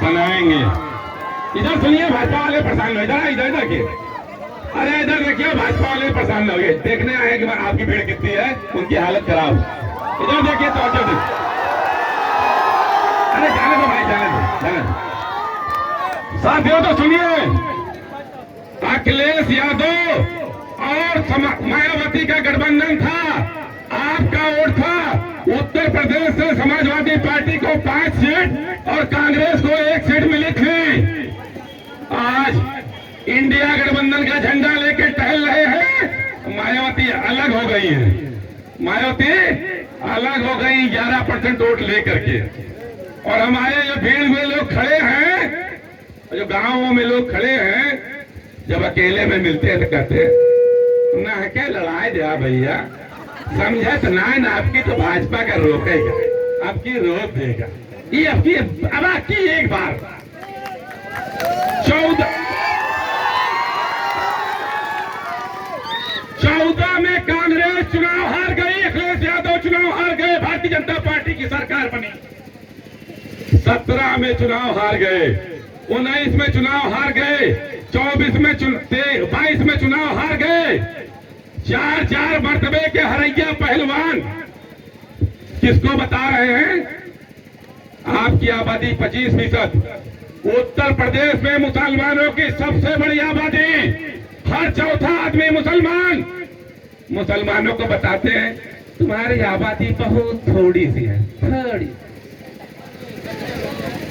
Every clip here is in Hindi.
बनाएंगे। इधर सुनिए, भाजपा वाले परेशान हो, इधर इधर देखिए, अरे इधर देखिए, भाजपा वाले परेशान हो गए, देखने आए कि आपकी भीड़ कितनी है, उनकी हालत खराब। इधर देखिए तो अरे जाने दो भाई, जाने दो। साथियों तो सुनिए, अखिलेश यादव और मायावती का गठबंधन था, आपका वोट था। उत्तर प्रदेश से समाजवादी पार्टी को 5 सीट और कांग्रेस को 1 सीट मिली थी। आज इंडिया गठबंधन का झंडा लेकर टहल रहे हैं, मायावती अलग हो गई है। मायावती अलग हो गई 11% वोट लेकर के। और हमारे जो भीड़ में लोग खड़े हैं, जो गांवों में लोग खड़े हैं, जब अकेले में मिलते हैं तो कहते हैं ना है क्या लड़ाई दिया भैया, समझे तो ना आपकी तो भाजपा का रोकेगा, आपकी रोक देगा। ये आपकी एक बार 14 में कांग्रेस चुनाव हार गई, अखिलेश यादव चुनाव हार गए, भारतीय जनता पार्टी की सरकार बनी। 17 में चुनाव हार गए, 19 में चुनाव हार गए, 22 में 22 में चुनाव हार गए। 4 मर्तबे के हरैया पहलवान किसको बता रहे हैं? आपकी आबादी 25%, उत्तर प्रदेश में मुसलमानों की सबसे बड़ी आबादी, हर चौथा आदमी मुसलमान। मुसलमानों को बताते हैं तुम्हारी आबादी बहुत थोड़ी सी है, थोड़ी,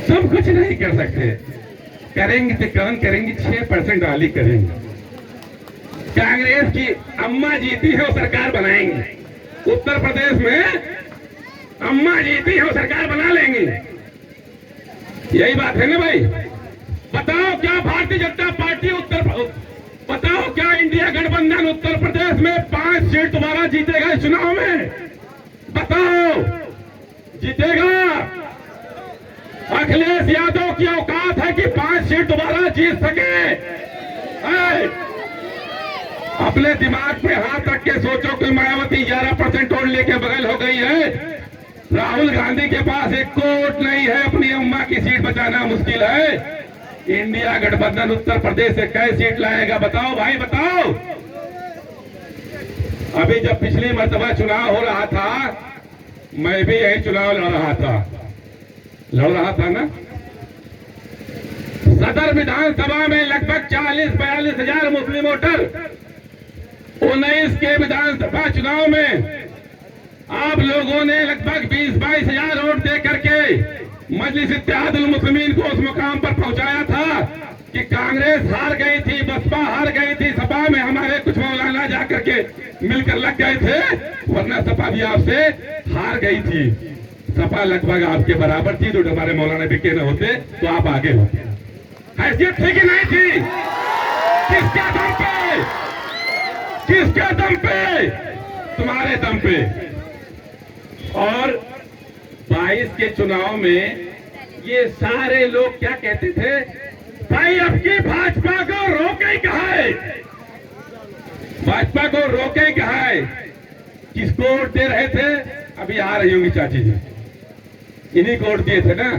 तुम कुछ नहीं कर सकते। करेंगे तो कौन करेंगे? 6% वाली करेंगे। कांग्रेस की अम्मा जीती है, वो सरकार बनाएंगे। उत्तर प्रदेश में अम्मा जीती है, वो सरकार बना लेंगे। यही बात है ना भाई? बताओ क्या भारतीय जनता पार्टी बताओ क्या इंडिया गठबंधन उत्तर प्रदेश में 5 सीट दोबारा जीतेगा इस चुनाव में? बताओ, जीतेगा? अखिलेश यादव की औकात है कि 5 सीट दोबारा जीत सके? अपने दिमाग पे हाथ रख के सोचो कि मायावती 11% वोट लेके बगल हो गई है, राहुल गांधी के पास एक वोट नहीं है, अपनी अम्मा की सीट बचाना मुश्किल है। इंडिया गठबंधन उत्तर प्रदेश से कई सीट लाएगा? बताओ भाई, बताओ। अभी जब पिछली मर्तबा चुनाव हो रहा था, मैं भी यही चुनाव लड़ रहा था ना। सदर विधानसभा में लगभग 40-42 हजार मुस्लिम वोटर, 19 के विधानसभा चुनाव में आप लोगों ने लगभग 20-22 हजार वोट दे करके मजलिस इत्तेहादुल मुस्लिमीन को उस मुकाम पर पहुंचाया था कि कांग्रेस हार गई थी, बसपा हार गई थी, सपा में हमारे कुछ मौलाना जाकर के मिलकर लग गए थे, वरना सपा भी आपसे हार गई थी। सपा लगभग आपके बराबर थी, जो हमारे मौलाना बिके न होते तो आप आगे होते। हैसियत थी कि नहीं थी? किसके दम पे? किसके दम पे? तुम्हारे दम पे। और 22 के चुनाव में ये सारे लोग क्या कहते थे? भाई अब की भाजपा को रोके ही कहा है, भाजपा को रोके ही कहा है। किसको वोट दे रहे थे? अभी आ रही होंगी चाची जी, इन्हीं को वोट दिए थे ना,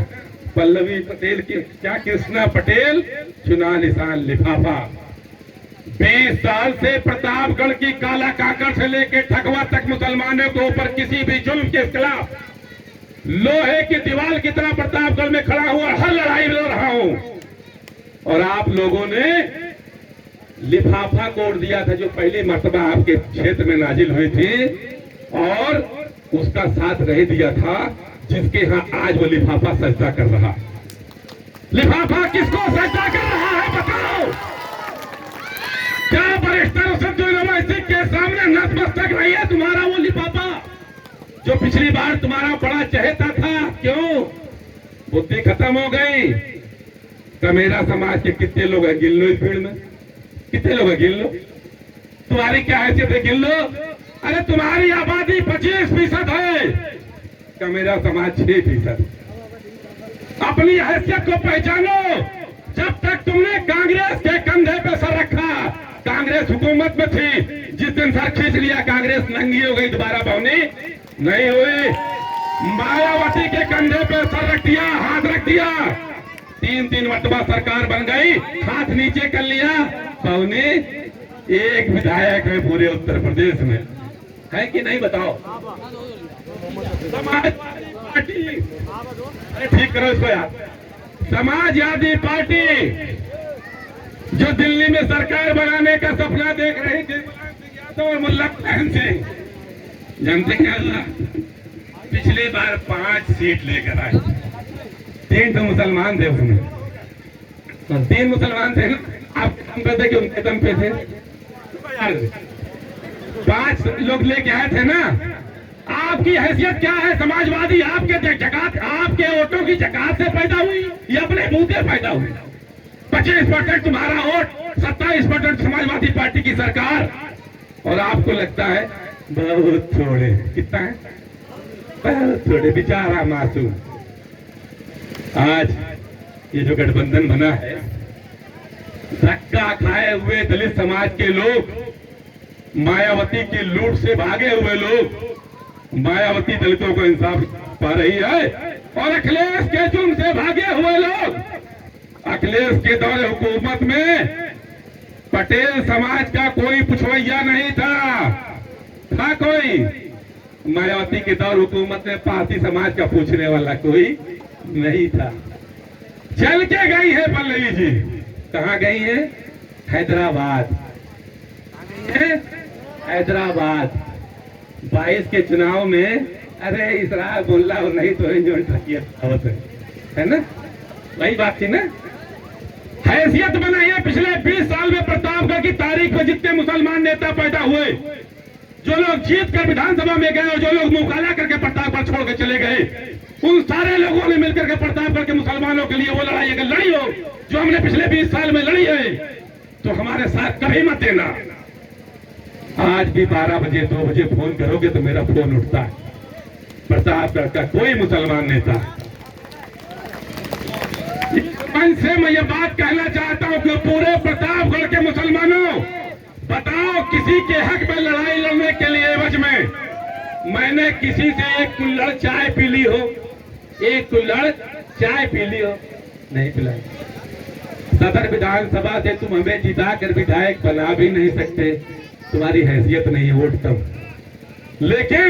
पल्लवी पटेल की, क्या कृष्णा पटेल, चुनाव निशान लिफाफा। 20 साल से प्रतापगढ़ की काला काकड़ से लेकर ठगवा तक मुसलमानों के ऊपर किसी भी जुल्म के खिलाफ लोहे की दीवार की तरह प्रतापगढ़ में खड़ा हुआ हर लड़ाई लड़ रहा हूं। और आप लोगों ने लिफाफा कोड दिया था, जो पहली मर्तबा आपके क्षेत्र में नाजिल हुई थी, और उसका साथ रह दिया था, जिसके यहां आज वो लिफाफा सजदा कर रहा। लिफाफा किसको सजदा कर रहा है बताओ? क्या बैरिस्टर असद यूनिवर्सिटी के सामने नतमस्तक नहीं है तुम्हारा वो लिफाफा, जो पिछली बार तुम्हारा बड़ा चहेता था? क्यों? बुद्धि खत्म हो गई। कमेरा समाज के कितने लोग हैं? गिन लो इस भीड़ में, कितने लोग हैं? गिन लो। तुम्हारी क्या हैसियत है? गिन लो। अरे तुम्हारी आबादी 25% है, कमेरा समाज 6%। अपनी हैसियत को पहचानो। जब तक तुमने कांग्रेस के कंधे पे सर रखा, कांग्रेस हुकूमत में थी, जिस दिन सर खींच लिया कांग्रेस नंगी हो गई, दोबारा बवनी नहीं हुई। मायावती के कंधे पे सर रख दिया, हाथ रख दिया, 3 मरतबा सरकार बन गई, हाथ नीचे कर लिया, पौने 1 विधायक है पूरे उत्तर प्रदेश में, है कि नहीं बताओ? समाजवादी पार्टी, अरे ठीक करो इसको यार, समाजवादी पार्टी जो दिल्ली में सरकार बनाने का सपना देख रही थी, और मुल्ला खान सिंह, जानते क्या हुआ? पिछली बार 5 सीट लेकर आए, 3 तो मुसलमान थे उसमें, 3 मुसलमान थे ना, आप हम कहते कि उनके दम पे थे, 5 लोग लेके आए थे ना। आपकी हैसियत क्या है? समाजवादी आपके जकात, आपके वोटों की जकात से पैदा हुई या अपने मुंह से पैदा हुई? 25% तुम्हारा वोट, 27% समाजवादी पार्टी की सरकार, और आपको लगता है बहुत थोड़े। कितना है? बहुत थोड़े, बेचारा मासूम। आज ये जो गठबंधन बना है, धक्का खाए हुए दलित समाज के लोग, मायावती की लूट से भागे हुए लोग, मायावती दलितों को इंसाफ पा रही है, और अखिलेश के जुर्म से भागे हुए लोग, अखिलेश के दौरे हुकूमत में पटेल समाज का कोई पुछवैया नहीं था कोई, मायावती के दौर हुकूमत में पारसी समाज का पूछने वाला कोई नहीं था। चल के गई है पल्लवी जी, कहाँ गई है? हैदराबाद। हैदराबाद 22 के चुनाव में, अरे इसरार बोल रहा नहीं तो है ना, वही बात थी ना। हैसियत बनाई है पिछले 20 साल में प्रतापगढ़ की तारीख में जितने मुसलमान नेता पैदा हुए, जो लोग जीत कर विधानसभा में गए और जो लोग मुंह काला करके प्रतापगढ़ छोड़ के चले गए, उन सारे लोगों ने मिलकर के प्रतापगढ़ के मुसलमानों के लिए वो लड़ाई अगर लड़ी हो जो हमने पिछले 20 साल में लड़ी है, तो हमारे साथ कभी मत देना। आज भी 12 बजे 2 बजे फोन करोगे तो मेरा फोन उठता है। प्रतापगढ़ का कोई मुसलमान नेता, मंच से मैं ये बात कहना चाहता हूं कि पूरे प्रतापगढ़ के मुसलमानों, बताओ किसी के हक में लड़ाई लड़ने के लिए एवज में मैंने किसी से एक कुल्हड़ चाय पी ली हो? एक कुल्हड़ चाय पी ली हो? नहीं पिलाई। सदर विधानसभा से तुम हमें जिता कर विधायक बना भी नहीं सकते, तुम्हारी हैसियत नहीं है, वोट कम। लेकिन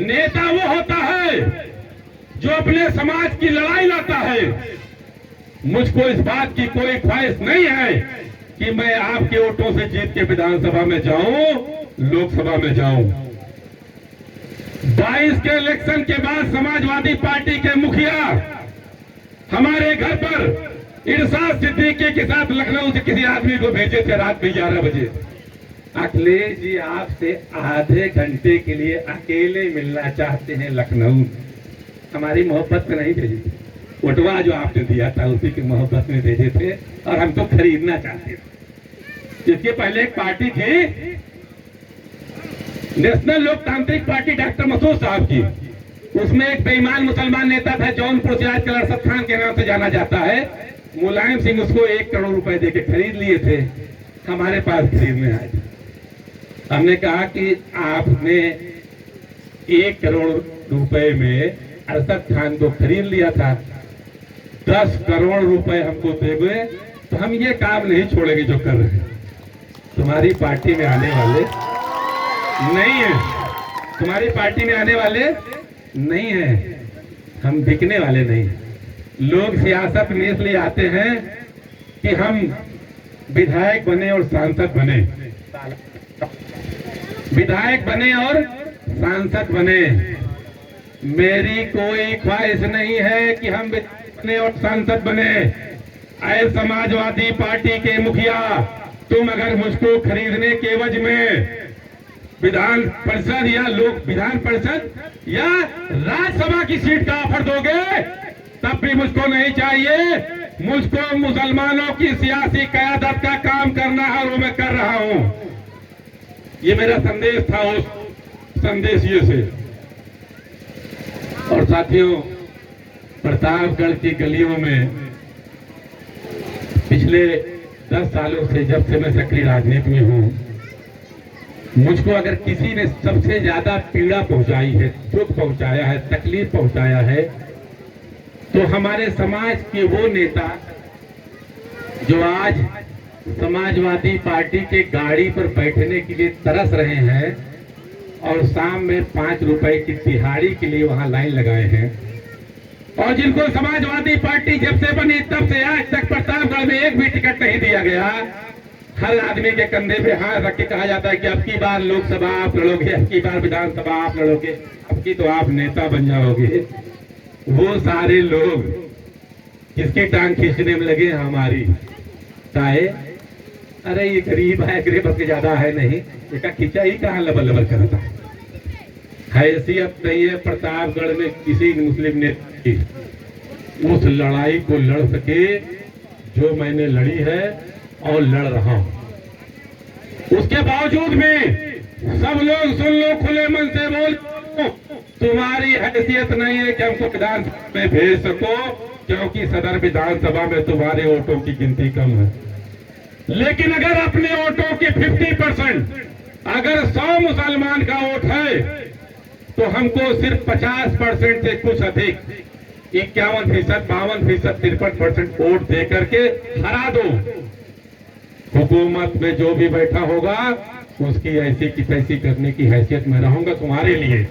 नेता वो होता है जो अपने समाज की लड़ाई लड़ता है। मुझको इस बात की कोई ख्वाहिश नहीं है कि मैं आपके वोटों से जीत के विधानसभा में जाऊं, लोकसभा में जाऊं। 22 के इलेक्शन के बाद समाजवादी पार्टी के मुखिया हमारे घर पर इरशाद सिद्दीकी के साथ लखनऊ से किसी आदमी को भेजे थे रात में 11 बजे। अखिलेश जी आपसे आधे घंटे के लिए अकेले मिलना चाहते हैं लखनऊ। हमारी मोहब्बत में नहीं भेजी थी, वोटवा जो आपने दिया था उसी की मोहब्बत में भेजे थे, और हमको खरीदना चाहते थे। इसके पहले एक पार्टी थी नेशनल लोकतांत्रिक पार्टी डॉक्टर मसूद साहब की, उसमें एक बेईमान मुसलमान नेता था जौनपुर से, आजकल अरशद खान के नाम से जाना जाता है। मुलायम सिंह उसको 1 करोड़ रुपए देके खरीद लिए थे, हमारे पास खरीदने आए थे। हमने कहा कि आपने 1 करोड़ रुपए में अरशद खान को खरीद लिया था, 10 करोड़ रुपए हमको देंगे तो हम ये काम नहीं छोड़ेंगे जो कर रहे हैं। तुम्हारी पार्टी में आने वाले नहीं है, तुम्हारी पार्टी में आने वाले नहीं है, हम बिकने वाले नहीं हैं। लोग सियासत में इसलिए आते हैं कि हम विधायक बने और सांसद बने, विधायक बने और सांसद बने। मेरी कोई ख्वाहिश नहीं है कि हम बने और सांसद बने। ऐ समाजवादी पार्टी के मुखिया, तुम अगर मुझको खरीदने के एवज में विधान परिषद या लोक विधान परिषद या राज्यसभा की सीट का ऑफर दोगे तब भी मुझको नहीं चाहिए। मुझको मुसलमानों की सियासी क़यादत का काम करना है और वो मैं कर रहा हूं। ये मेरा संदेश था उस संदेशिये से। और साथियों, प्रतापगढ़ की गलियों में पिछले 10 सालों से, जब से मैं सक्रिय राजनीति में हूं, मुझको अगर किसी ने सबसे ज्यादा पीड़ा पहुंचाई है, दुख पहुंचाया है, तकलीफ पहुंचाया है, तो हमारे समाज के वो नेता जो आज समाजवादी पार्टी के गाड़ी पर बैठने के लिए तरस रहे हैं और शाम में 5 रुपए की दिहाड़ी के लिए वहां लाइन लगाए हैं, और जिनको समाजवादी पार्टी जब से बनी तब से आज तक प्रतापगढ़ में एक भी टिकट नहीं दिया गया, हर आदमी के कंधे पे हाथ रख के कहा जाता है कि अब की बार लोकसभा आप लड़ोगे, अब की बार विधानसभा आप लड़ोगे, अब की तो आप नेता बन जाओगे। वो सारे लोग किसकी टांग खींचने में लगे? हमारी। काहे? अरे ये गरीब है, गरीब के ज्यादा है नहीं, इसका खींचा ही कहाँ लबल लबल करता। हैसियत नहीं है प्रतापगढ़ में किसी मुस्लिम नेता की उस लड़ाई को लड़ सके जो मैंने लड़ी है और लड़ रहा हूं। उसके बावजूद में सब लोग सुन लो, खुले मन से बोल, तुम्हारी हैसियत नहीं है कि हमको विधानसभा में भेज सको, क्योंकि सदर विधानसभा में तुम्हारे वोटों की गिनती कम है। लेकिन अगर अपने वोटों के 50%, अगर 100 मुसलमान का वोट है तो हमको सिर्फ 50% से कुछ अधिक 51%, 52%, 53% वोट दे करके हरा दो। हुकूमत में जो भी बैठा होगा उसकी ऐसी की तैसी करने की हैसियत में रहूंगा तुम्हारे लिए।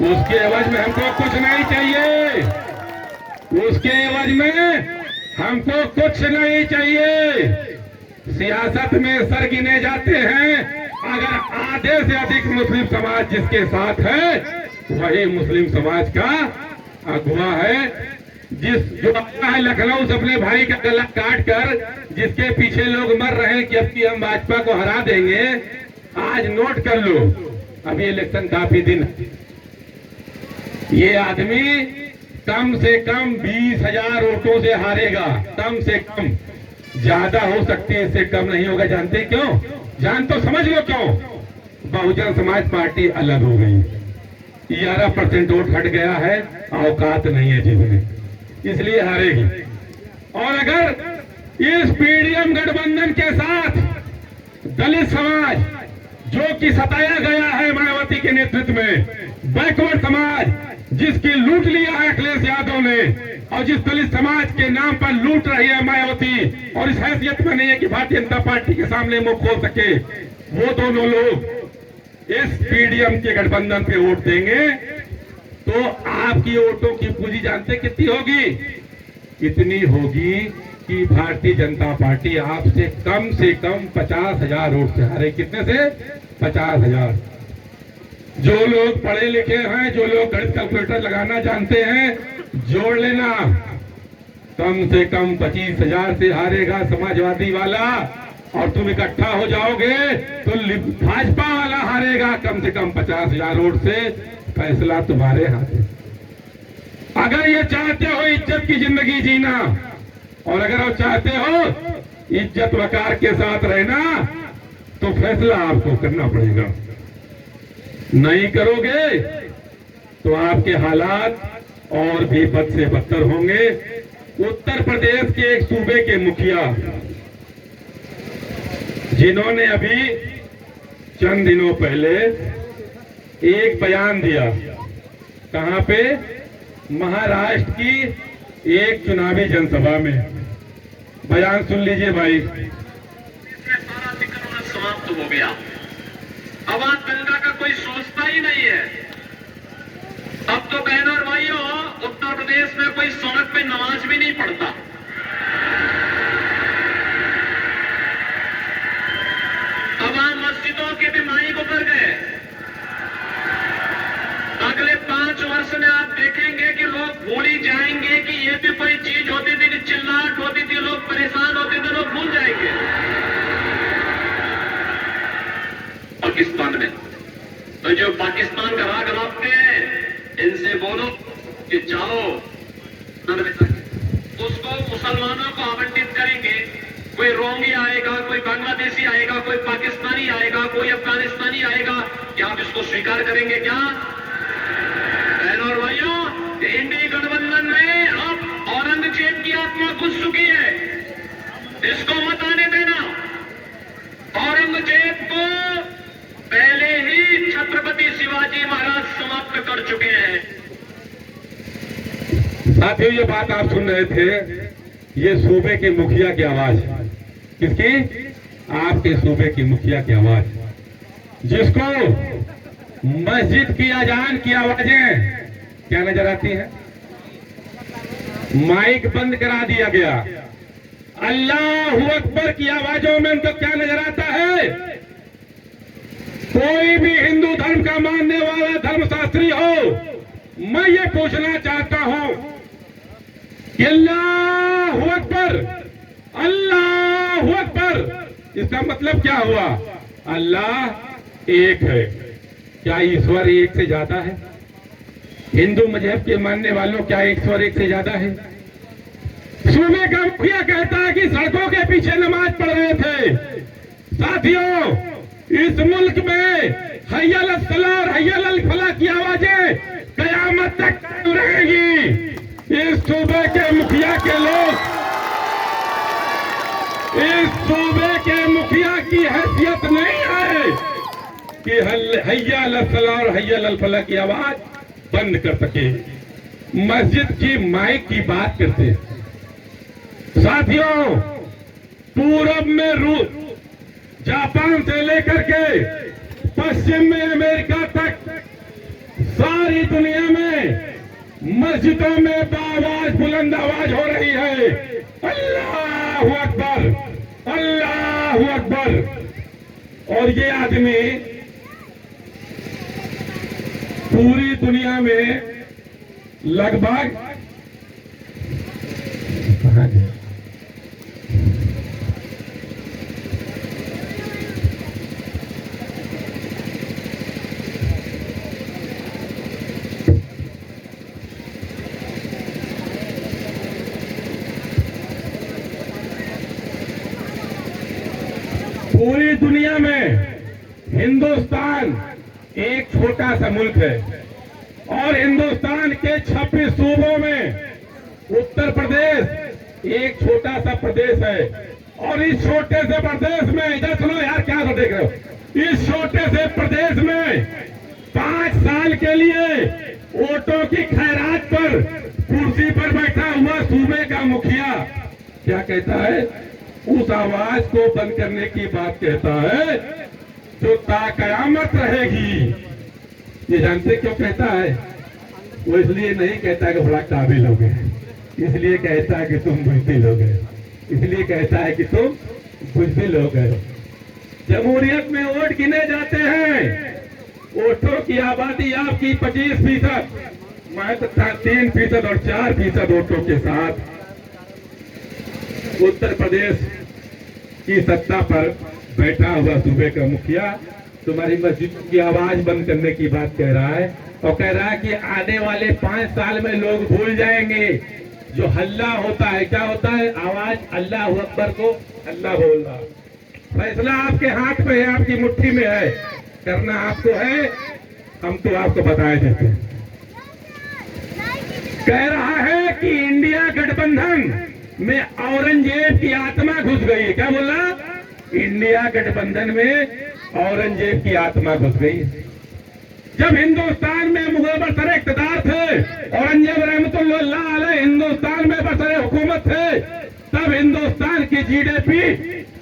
उसके एवज में हमको कुछ नहीं चाहिए, उसके एवज में हमको कुछ नहीं चाहिए। सियासत में सर गिने जाते हैं, अगर आधे से अधिक मुस्लिम समाज जिसके साथ है वही मुस्लिम समाज का अगुवा है। जो अपना है लखनऊ से अपने भाई का गला काट कर जिसके पीछे लोग मर रहे हैं कि अब की हम भाजपा को हरा देंगे, आज नोट कर लो, अभी इलेक्शन काफी दिन, ये आदमी कम से कम 20,000 वोटों से हारेगा, कम से कम। ज्यादा हो सकती है, इससे कम नहीं होगा। जानते क्यों? जान तो समझ लो क्यों। बहुजन समाज पार्टी अलग हो गई, 11% वोट हट गया है, औकात नहीं है जिसमें, इसलिए हारेगी। और अगर इस पीडीएम गठबंधन के साथ दलित समाज जो कि सताया गया है मायावती के नेतृत्व में, बैकवर्ड समाज जिसकी लूट लिया है अखिलेश यादव ने, और जिस दलित समाज के नाम पर लूट रही है मायावती, और इस हैसियत में नहीं है कि भारतीय जनता पार्टी के सामने मुंह खोल सके, वो दोनों लोग इस पीडीएम के गठबंधन पे वोट देंगे तो आपकी वोटों की पूंजी जानते कितनी होगी? इतनी होगी कि भारतीय जनता पार्टी आपसे कम 50,000 वोट से हारे। कितने से? 50,000। जो लोग पढ़े लिखे हैं, जो लोग गणित कैलकुलेटर लगाना जानते हैं, जोड़ लेना, कम से कम 25,000 से हारेगा समाजवादी वाला, और तुम इकट्ठा हो जाओगे तो भाजपा वाला हारेगा कम से कम 50,000 वोट से। फैसला तुम्हारे हाथ है। अगर ये चाहते हो इज्जत की जिंदगी जीना, और अगर आप चाहते हो इज्जत वकार के साथ रहना, तो फैसला आपको करना पड़ेगा। नहीं करोगे तो आपके हालात और भी बद से बदतर होंगे। उत्तर प्रदेश के एक सूबे के मुखिया, जिन्होंने अभी चंद दिनों पहले एक बयान दिया, कहां पे? महाराष्ट्र की एक चुनावी जनसभा में। बयान सुन लीजिए भाई। सारा अतिक्रमण समाप्त हो गया, आवाज गंगा का कोई सोचता ही नहीं है। अब तो बहनों और भाइयों, उत्तर प्रदेश में कोई सड़क पे नमाज भी नहीं पढ़ता। अब हम मस्जिदों के भी माइक उतर गए। अगले 5 वर्ष में आप देखेंगे कि लोग भूल ही जाएंगे कि ये भी कोई चीज होती थी, कि चिल्लाहट होती थी, लोग परेशान होते थे, लोग भूल जाएंगे। पाकिस्तान में तो जो पाकिस्तान का राग रखते हैं, इनसे बोलो कि जाओ, उसको मुसलमानों को आवंटित करेंगे। कोई रोंगी आएगा, कोई बांग्लादेशी आएगा, कोई पाकिस्तानी आएगा, कोई अफगानिस्तानी आएगा, क्या आप इसको स्वीकार करेंगे? क्या बहनों और भाइयों, इंडी गठबंधन में अब औरंगजेब की आत्मा घुस चुकी है, इसको मत आने देना। औरंगजेब को पहले ही छत्रपति शिवाजी महाराज समाप्त कर चुके हैं। साथियों, ये बात आप सुन रहे थे, ये सूबे के मुखिया की आवाज। किसकी? आपके सूबे की मुखिया की आवाज, जिसको मस्जिद की अजान की आवाजें क्या नजर आती है? माइक बंद करा दिया गया। अल्लाहू अकबर की आवाजों में उनको क्या नजर आता है? कोई भी हिंदू धर्म का मानने वाला धर्मशास्त्री हो, मैं ये पूछना चाहता हूं कि अल्लाहू अकबर, अल्लाहू अकबर, इसका मतलब क्या हुआ? अल्लाह एक है। क्या ईश्वर एक से ज्यादा है? हिंदू मजहब के मानने वालों, क्या ईश्वर एक से ज्यादा है? सूबे का मुखिया कहता है कि सड़कों के पीछे नमाज पढ़ रहे थे। साथियों, इस मुल्क में हय्या अल सलाह और हय्या अल फलाह की आवाजें कयामत तक रहेगी। इस सूबे के मुखिया के लोग, इस सूबे के मुखिया की हैसियत नहीं है कि हय्या अल सलाह और हय्या अल फलाह की आवाज बंद कर सके। मस्जिद की माइक की बात करते हैं। साथियों, पूरब में रूस, जापान से लेकर के पश्चिम में अमेरिका तक सारी दुनिया में मस्जिदों में बाआवाज बुलंद आवाज हो रही है, अल्लाहू अकबर, अल्लाहू अकबर। और ये आदमी पूरी दुनिया में लगभग पूरी दुनिया में हिंदुस्तान एक छोटा सा मुल्क है और हिंदुस्तान के 26 सूबों में उत्तर प्रदेश एक छोटा सा प्रदेश है। और इस छोटे से प्रदेश में, इधर सुनो यार, क्या तो देख रहे हो, इस छोटे से प्रदेश में 5 साल के लिए वोटों की खैरात पर कुर्सी पर बैठा हुआ सूबे का मुखिया क्या कहता है? उस आवाज को बंद करने की बात कहता है जो ताकयामत रहेगी। ये जानते क्यों कहता है? वो इसलिए नहीं कहता कि बड़ा काबिल हो गए, इसलिए कहता है कि तुम बुजदिल हो गए, इसलिए कहता है कि तुम बुजदिल हो गए। जमहूरियत में वोट गिने जाते हैं, वोटों की आबादी आपकी 25%, मैं तो 3% और 4% वोटों के साथ उत्तर प्रदेश की सत्ता पर बैठा हुआ सूबे का मुखिया तुम्हारी मस्जिद की आवाज बंद करने की बात कह रहा है और कह रहा है कि आने वाले 5 साल में लोग भूल जाएंगे जो हल्ला होता है। क्या होता है? आवाज अल्लाह अकबर को अल्लाह बोलना। फैसला आपके हाथ में है, आपकी मुट्ठी में है, करना आपको है, हम तो आपको बताए देते हैं। कह रहा है कि इंडिया गठबंधन में औरंगजेब की आत्मा घुस गई है। क्या बोला? इंडिया गठबंधन में औरंगजेब की आत्मा घुस गई। जब हिंदुस्तान में मुगल बरसर इख्तिदार थे, औरंगजेब रहमतुल्लाह अलैह हिंदुस्तान में बरसर हुकूमत थे, तब हिंदुस्तान की जीडीपी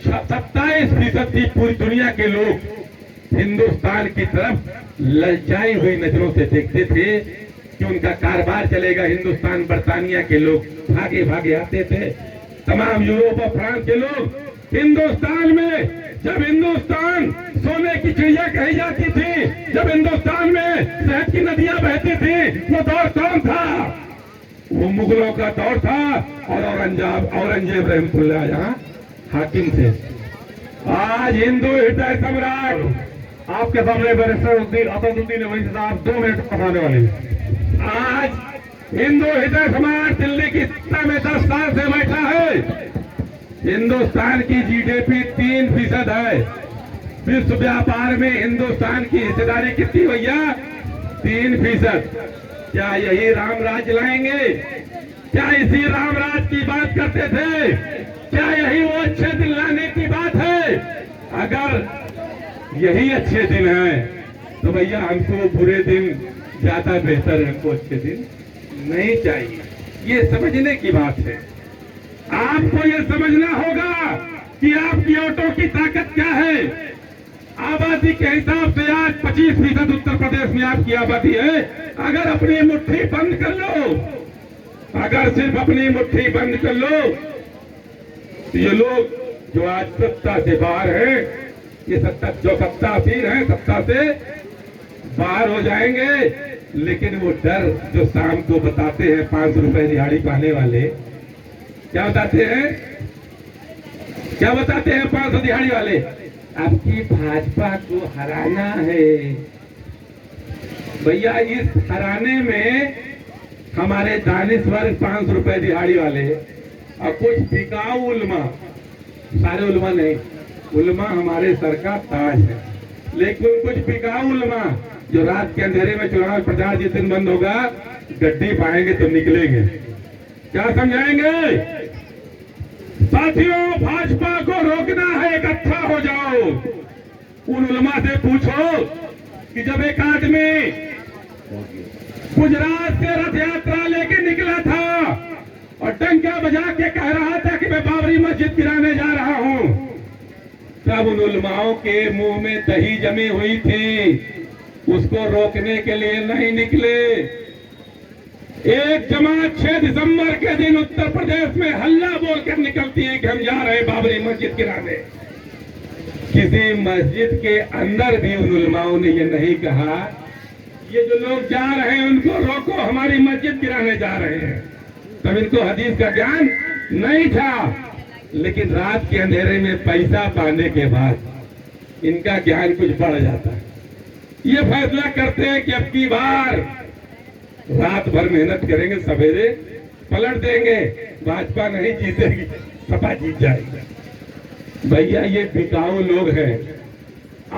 27% थी। पूरी दुनिया के लोग हिंदुस्तान की तरफ ललचाई हुई नजरों से देखते थे कि उनका कारोबार चलेगा। हिंदुस्तान बरतानिया के लोग भागे भागे आते थे, तमाम यूरोप और फ्रांस के लोग हिंदुस्तान में। जब हिंदुस्तान सोने की चिड़िया कही जाती थी, जब हिंदुस्तान में शहद की नदियां बहती थी, वो दौर कौन था? वो मुगलों का दौर था और औरंगजेब रहमतुल्लाह यहाँ हाकिम थे। आज हिंदू हृदय सम्राट आपके सामने बैरिस्टर असदुद्दीन अवैसी साहब 2 मिनट बताने वाले हैं। आज हिंदू हृदय सम्राट दिल्ली की सत्ता में 10 साल से बैठा है। हिंदुस्तान की जीडीपी 3% है। विश्व व्यापार में हिंदुस्तान की हिस्सेदारी कितनी भैया? 3%। क्या यही रामराज लाएंगे? क्या इसी रामराज की बात करते थे? क्या यही वो अच्छे दिन लाने की बात है? अगर यही अच्छे दिन है तो भैया हमको बुरे दिन ज्यादा बेहतर है, हमको अच्छे दिन नहीं चाहिए। ये समझने की बात है। आपको ये समझना होगा कि आपकी वोटों की ताकत क्या है। आबादी के हिसाब से आज 25% उत्तर प्रदेश में आपकी आबादी है। अगर अपनी मुट्ठी बंद कर लो, अगर सिर्फ अपनी मुट्ठी बंद कर लो, तो ये लोग जो आज सत्ता से बाहर हैं, ये जो सत्तासीन हैं, सत्ता से बाहर हो जाएंगे। लेकिन वो डर जो शाम को बताते हैं 500 रुपए दिहाड़ी पाने वाले, क्या बताते हैं, क्या बताते हैं 500 दिहाड़ी वाले? आपकी भाजपा को हराना है। भैया इस हराने में हमारे दानिश्वर 500 रुपए दिहाड़ी वाले और कुछ बिकाऊ उलमा, सारे उलमा नहीं, उलमा हमारे सर का ताज है, लेकिन कुछ बिकाऊ उलमा जो रात के अंधेरे में चुनाव प्रचार जिस दिन बंद होगा गड्डी पाएंगे तो निकलेंगे, क्या समझाएंगे? साथियों, भाजपा को रोकना है, इकट्ठा हो जाओ। उन उलमा से पूछो कि जब एक आदमी गुजरात से रथ यात्रा लेके निकला था और डंका बजा के कह रहा था कि मैं बाबरी मस्जिद गिराने जा रहा हूं, तब उन उलमाओं के मुंह में दही जमी हुई थी, उसको रोकने के लिए नहीं निकले। एक जमात 6 दिसंबर के दिन उत्तर प्रदेश में हल्ला बोलकर निकलती है कि हम जा रहे हैं बाबरी मस्जिद गिराने। किसी मस्जिद के अंदर भी उन उलमाओं ने ये नहीं कहा ये जो लोग जा रहे हैं उनको रोको, हमारी मस्जिद गिराने जा रहे हैं। तब इनको हदीस का ज्ञान नहीं था, लेकिन रात के अंधेरे में पैसा पाने के बाद इनका ज्ञान कुछ बढ़ जाता है। ये फैसला करते हैं कि अब की बार रात भर मेहनत करेंगे, सवेरे पलट देंगे, भाजपा नहीं जीतेगी, सपा जीत जाएगी। भैया ये बिकाऊ लोग हैं।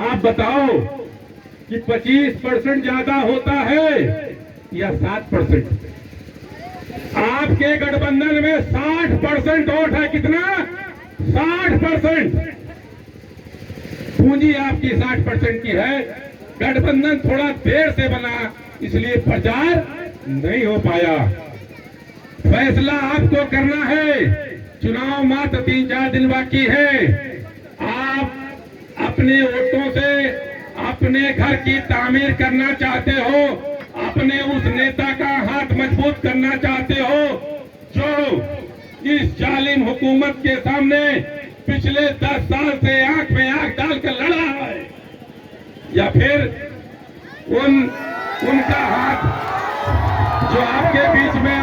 आप बताओ कि 25% ज्यादा होता है या 7%? आपके गठबंधन में 60% वोट है। कितना? 60%। पूंजी आपकी 60% की है। गठबंधन थोड़ा देर से बना, इसलिए प्रचार नहीं हो पाया। फैसला आपको करना है। चुनाव मात्र 3-4 दिन बाकी है। आप अपने वोटों से अपने घर की तामीर करना चाहते हो, अपने उस नेता का हाथ मजबूत करना चाहते हो जो इस जालिम हुकूमत के सामने पिछले 10 साल से आंख में आंख डालकर लड़ा है, या फिर उनका हाथ जो आपके बीच में